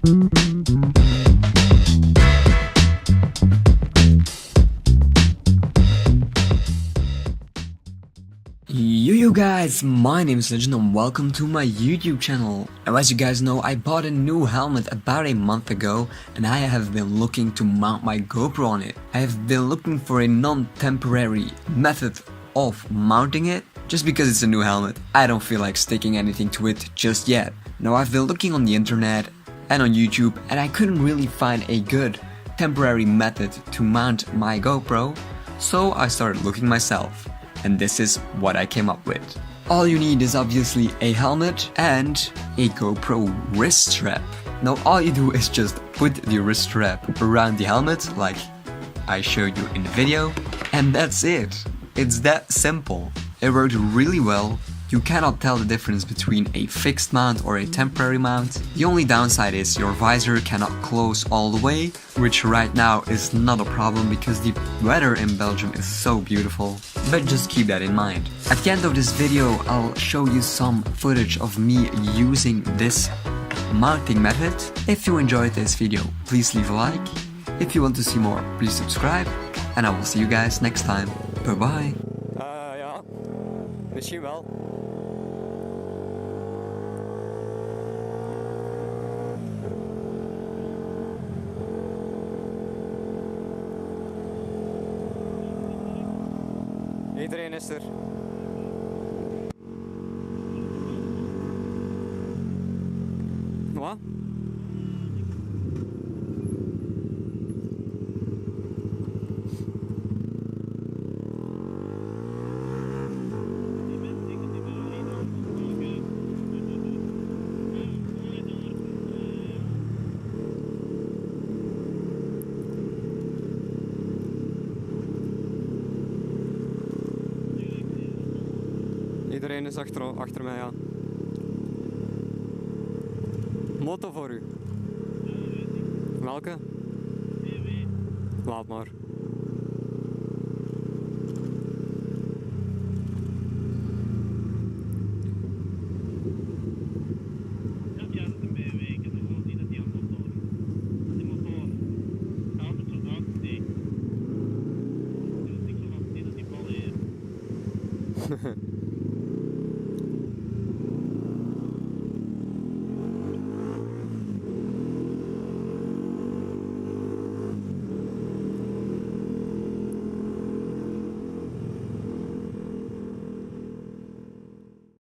Yo guys, my name is Legend and welcome to my YouTube channel. Now as you guys know, I bought a new helmet about a month ago and I have been looking to mount my GoPro on it. I have been looking for a non-temporary method of mounting it. Just because it's a new helmet, I don't feel like sticking anything to it just yet. Now I've been looking on the internet and on YouTube and I couldn't really find a good temporary method to mount my GoPro, so I started looking myself. And this is what I came up with. All you need is obviously a helmet and a GoPro wrist strap. Now all you do is just put the wrist strap around the helmet like I showed you in the video, and that's it. It's that simple. It worked really well. You cannot tell the difference between a fixed mount or a temporary mount. The only downside is your visor cannot close all the way, which right now is not a problem because the weather in Belgium is so beautiful. But just keep that in mind. At the end of this video, I'll show you some footage of me using this mounting method. If you enjoyed this video, please leave a like. If you want to see more, please subscribe. And I will see you guys next time. Bye bye. Ja, misschien wel. Iedereen is er. Wat? Iedereen is achter mij, ja. Motto voor u. Welke? Laat maar. Ja, dat is een BMW. Ik heb gewoon zien dat die aan motor. Die motor gaat het zo uitsteken. Dus ik zo van zien dat die bal heeft.